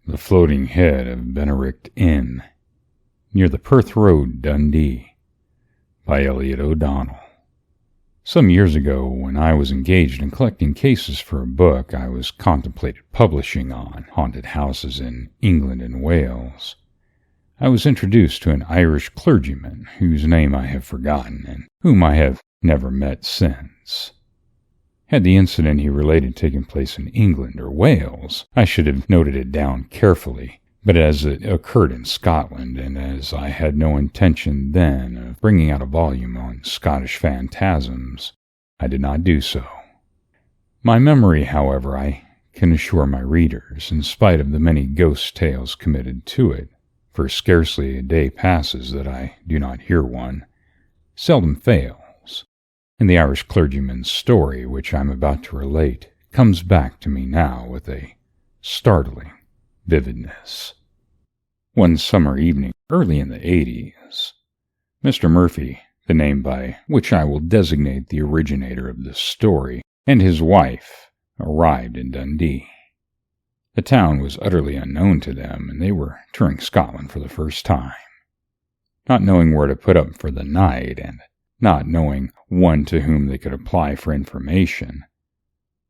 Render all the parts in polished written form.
The Floating Head of Benerict Inn, near the Perth Road, Dundee, by Elliott O'Donnell. Some years ago, when I was engaged in collecting cases for a book I was contemplating publishing on haunted houses in England and Wales, I was introduced to an Irish clergyman whose name I have forgotten and whom I have never met since. Had the incident he related taken place in England or Wales, I should have noted it down carefully, but as it occurred in Scotland, and as I had no intention then of bringing out a volume on Scottish phantasms, I did not do so. My memory, however, I can assure my readers, in spite of the many ghost tales committed to it, for scarcely a day passes that I do not hear one, seldom fails. And the Irish clergyman's story, which I am about to relate, comes back to me now with a startling vividness. One summer evening, early in the 80s, Mr. Murphy, the name by which I will designate the originator of this story, and his wife arrived in Dundee. The town was utterly unknown to them, and they were touring Scotland for the first time. Not knowing where to put up for the night, and not knowing one to whom they could apply for information,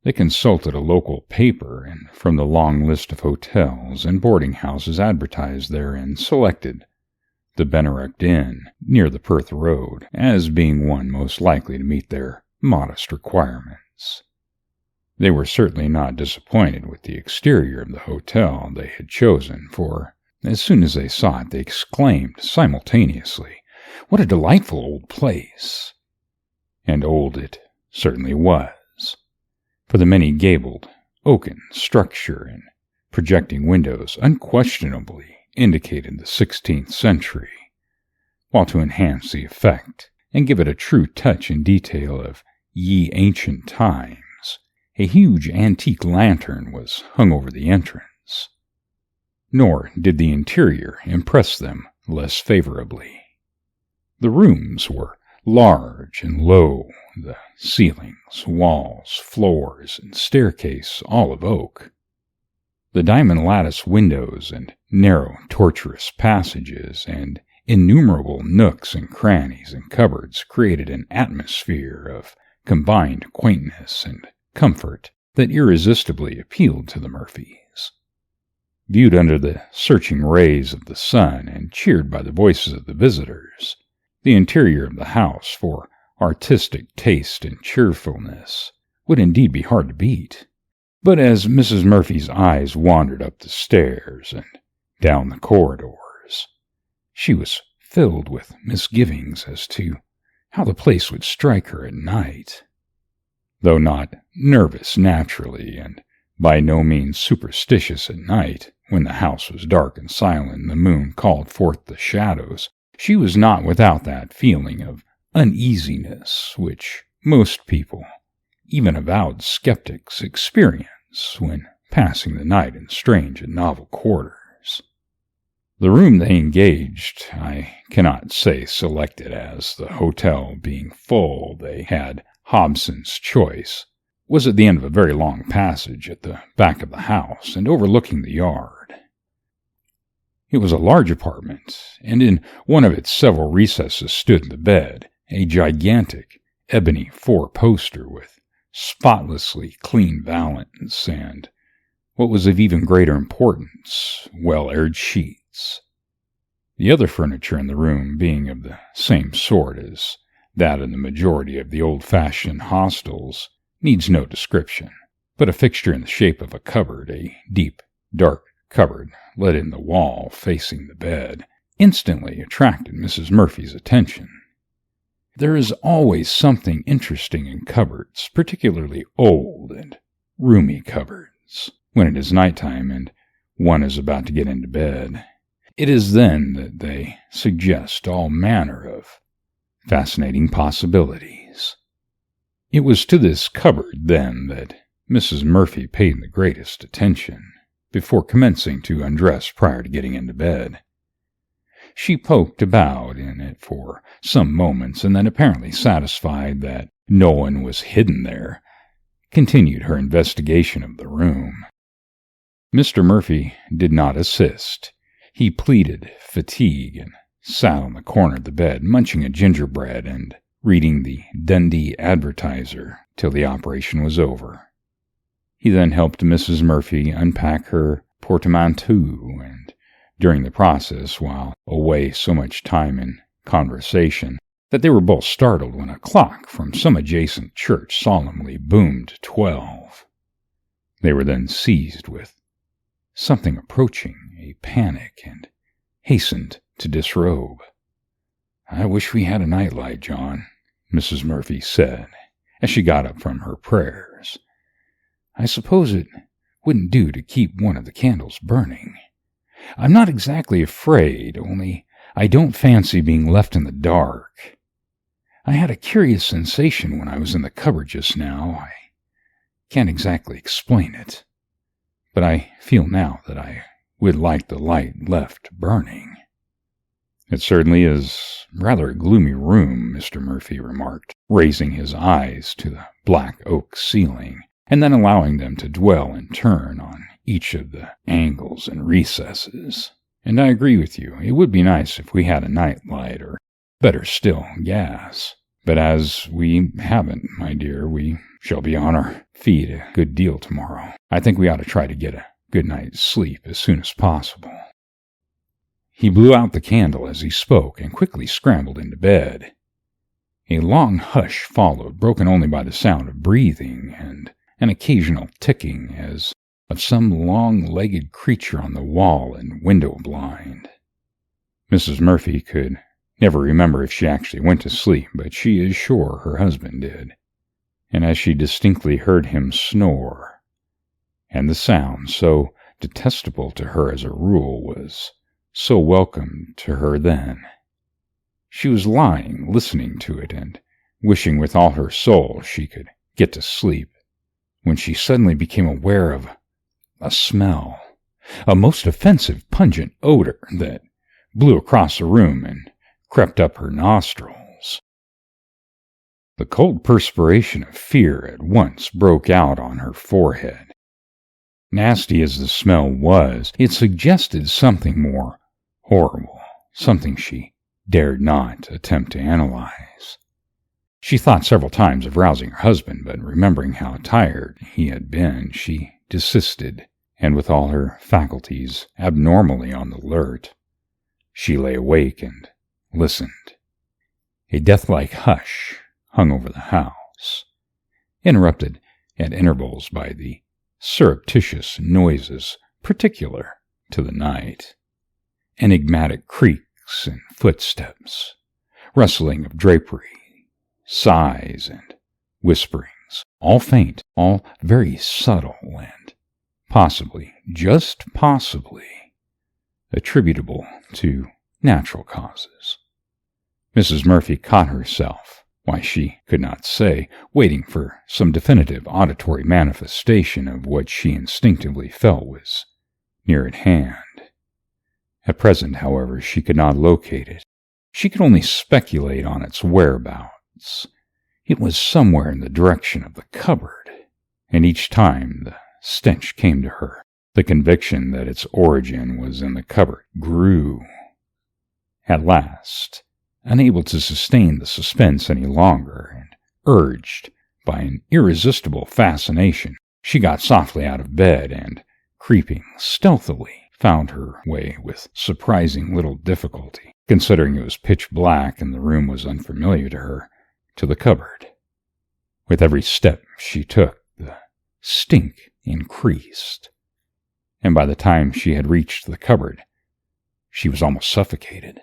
they consulted a local paper, and from the long list of hotels and boarding houses advertised therein selected the Benerict Inn near the Perth Road as being one most likely to meet their modest requirements. They were certainly not disappointed with the exterior of the hotel they had chosen, for as soon as they saw it they exclaimed simultaneously, "What a delightful old place!" And old it certainly was, for the many gabled, oaken structure and projecting windows unquestionably indicated the 16th century, while to enhance the effect and give it a true touch and detail of ye ancient times, a huge antique lantern was hung over the entrance. Nor did the interior impress them less favorably. The rooms were large and low, the ceilings, walls, floors, and staircase all of oak. The diamond lattice windows and narrow, tortuous passages and innumerable nooks and crannies and cupboards created an atmosphere of combined quaintness and comfort that irresistibly appealed to the Murphys. Viewed under the searching rays of the sun and cheered by the voices of the visitors, the interior of the house, for artistic taste and cheerfulness, would indeed be hard to beat. But as Mrs. Murphy's eyes wandered up the stairs and down the corridors, she was filled with misgivings as to how the place would strike her at night. Though not nervous naturally, and by no means superstitious at night, when the house was dark and silent and the moon called forth the shadows, she was not without that feeling of uneasiness which most people, even avowed skeptics, experience when passing the night in strange and novel quarters. The room they engaged, I cannot say selected, as the hotel being full they had Hobson's choice, was at the end of a very long passage at the back of the house and overlooking the yard. It was a large apartment, and in one of its several recesses stood the bed, a gigantic ebony four-poster with spotlessly clean valance and, what was of even greater importance, well-aired sheets. The other furniture in the room being of the same sort as that in the majority of the old-fashioned hostels needs no description, but a fixture in the shape of a cupboard, a deep, dark cupboard let in the wall facing the bed, instantly attracted Mrs. Murphy's attention. There is always something interesting in cupboards, particularly old and roomy cupboards, when it is nighttime and one is about to get into bed. It is then that they suggest all manner of fascinating possibilities. It was to this cupboard, then, that Mrs. Murphy paid the greatest attention, before commencing to undress prior to getting into bed. She poked about in it for some moments, and then, apparently satisfied that no one was hidden there, continued her investigation of the room. Mr. Murphy did not assist. He pleaded fatigue and sat on the corner of the bed, munching a gingerbread and reading the Dundee Advertiser till the operation was over. He then helped Mrs. Murphy unpack her portmanteau, and during the process, while away so much time in conversation, that they were both startled when a clock from some adjacent church solemnly boomed 12. They were then seized with something approaching, a panic, and hastened to disrobe. "I wish we had a nightlight, John," Mrs. Murphy said, as she got up from her prayers. "I suppose it wouldn't do to keep one of the candles burning. I'm not exactly afraid, only I don't fancy being left in the dark. I had a curious sensation when I was in the cupboard just now. I can't exactly explain it, but I feel now that I would like the light left burning." "It certainly is rather a gloomy room," Mr. Murphy remarked, raising his eyes to the black oak ceiling, and then allowing them to dwell in turn on each of the angles and recesses. "And I agree with you. It would be nice if we had a night light, or better still, gas. But as we haven't, my dear, we shall be on our feet a good deal tomorrow. I think we ought to try to get a good night's sleep as soon as possible." He blew out the candle as he spoke and quickly scrambled into bed. A long hush followed, broken only by the sound of breathing and an occasional ticking as of some long-legged creature on the wall and window blind. Mrs. Murphy could never remember if she actually went to sleep, but she is sure her husband did. And as she distinctly heard him snore, and the sound, so detestable to her as a rule, was so welcome to her then, she was lying listening to it and wishing with all her soul she could get to sleep, when she suddenly became aware of a smell, a most offensive, pungent odor that blew across the room and crept up her nostrils. The cold perspiration of fear at once broke out on her forehead. Nasty as the smell was, it suggested something more horrible, something she dared not attempt to analyze. She thought several times of rousing her husband, but remembering how tired he had been, she desisted, and with all her faculties abnormally on the alert, she lay awake and listened. A death-like hush hung over the house, interrupted at intervals by the surreptitious noises particular to the night, enigmatic creaks and footsteps, rustling of drapery, sighs and whisperings, all faint, all very subtle, and possibly, just possibly, attributable to natural causes. Mrs. Murphy caught herself, why she could not say, waiting for some definitive auditory manifestation of what she instinctively felt was near at hand. At present, however, she could not locate it. She could only speculate on its whereabouts. It was somewhere in the direction of the cupboard, and each time the stench came to her, the conviction that its origin was in the cupboard grew. At last, unable to sustain the suspense any longer, and urged by an irresistible fascination, she got softly out of bed and, creeping stealthily, found her way with surprising little difficulty, considering it was pitch black and the room was unfamiliar to her, to the cupboard. With every step she took, the stink increased, and by the time she had reached the cupboard, she was almost suffocated.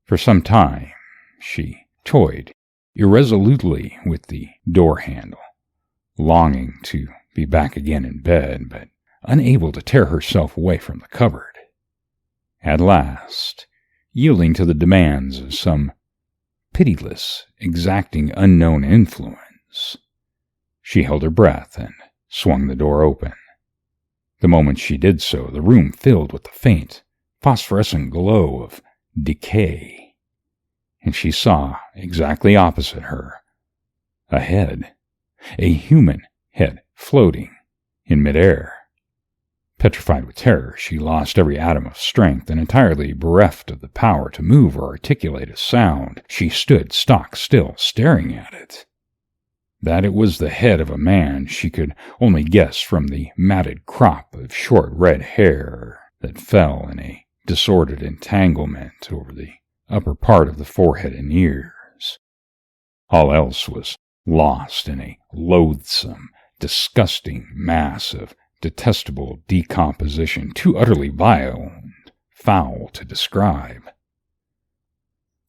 For some time she toyed irresolutely with the door handle, longing to be back again in bed, but unable to tear herself away from the cupboard. At last, yielding to the demands of some pitiless, exacting unknown influence, she held her breath and swung the door open. The moment she did so, the room filled with the faint, phosphorescent glow of decay, and she saw, exactly opposite her, a head, a human head floating in midair. Petrified with terror, she lost every atom of strength, and entirely bereft of the power to move or articulate a sound, she stood stock still, staring at it. That it was the head of a man she could only guess from the matted crop of short red hair that fell in a disordered entanglement over the upper part of the forehead and ears. All else was lost in a loathsome, disgusting mass of detestable decomposition too utterly vile and foul to describe.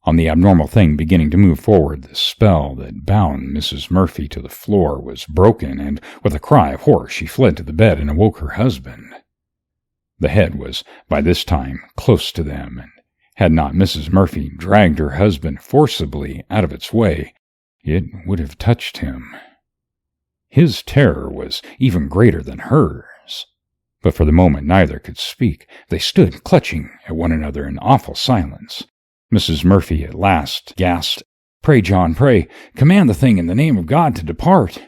On the abnormal thing beginning to move forward, the spell that bound Mrs. Murphy to the floor was broken, and with a cry of horror she fled to the bed and awoke her husband. The head was by this time close to them, and had not Mrs. Murphy dragged her husband forcibly out of its way, it would have touched him. His terror was even greater than hers, but for the moment neither could speak. They stood clutching at one another in awful silence. Mrs. Murphy at last gasped, "Pray, John, pray, command the thing in the name of God to depart."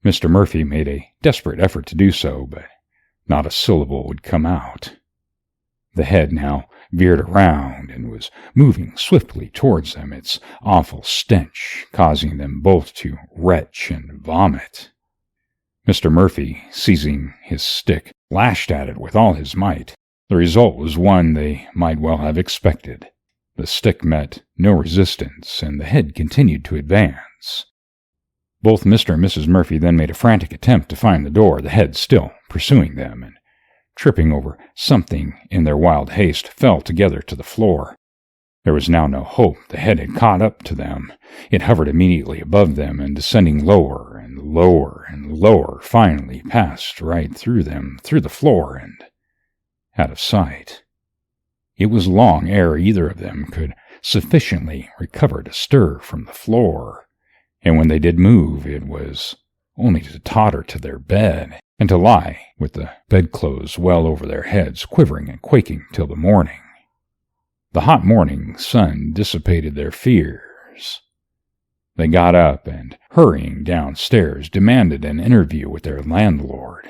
Mr. Murphy made a desperate effort to do so, but not a syllable would come out. The head now veered around and was moving swiftly towards them, its awful stench causing them both to retch and vomit. Mr. Murphy, seizing his stick, lashed at it with all his might. The result was one they might well have expected. The stick met no resistance, and the head continued to advance. Both Mr. and Mrs. Murphy then made a frantic attempt to find the door, the head still pursuing them, and tripping over something in their wild haste, fell together to the floor. There was now no hope. The head had caught up to them. It hovered immediately above them, and descending lower and lower and lower, finally passed right through them, through the floor, and out of sight. It was long ere either of them could sufficiently recover to stir from the floor, and when they did move, it was only to totter to their bed, and to lie with the bedclothes well over their heads, quivering and quaking till the morning. The hot morning sun dissipated their fears. They got up and, hurrying downstairs, demanded an interview with their landlord.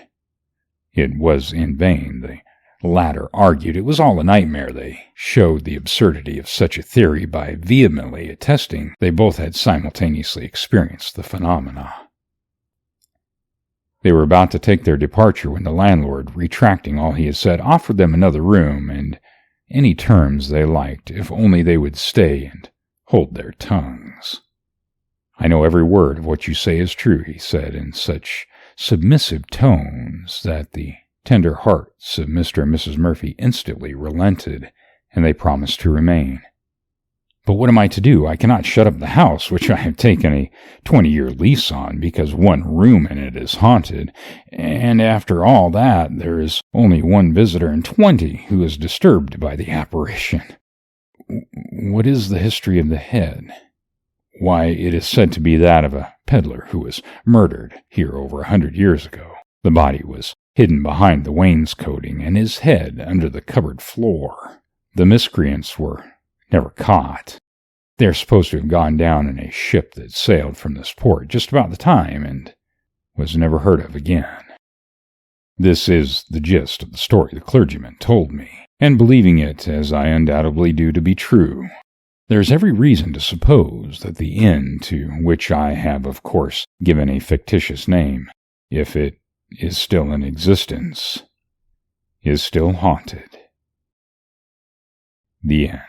It was in vain. The latter argued it was all a nightmare. They showed the absurdity of such a theory by vehemently attesting they both had simultaneously experienced the phenomena. They were about to take their departure when the landlord, retracting all he had said, offered them another room and any terms they liked, if only they would stay and hold their tongues. "I know every word of what you say is true," he said in such submissive tones that the tender hearts of Mr. and Mrs. Murphy instantly relented, and they promised to remain. "But what am I to do? I cannot shut up the house, which I have taken a 20-year lease on, because one room in it is haunted, and after all that there is only one visitor in 20 who is disturbed by the apparition." "What is the history of the head?" "Why, it is said to be that of a peddler who was murdered here over 100 years ago. The body was hidden behind the wainscoting, and his head under the cupboard floor. The miscreants were never caught. They are supposed to have gone down in a ship that sailed from this port just about the time, and was never heard of again." This is the gist of the story the clergyman told me, and believing it, as I undoubtedly do, to be true, there is every reason to suppose that the inn, to which I have of course given a fictitious name, if it is still in existence, is still haunted. The end.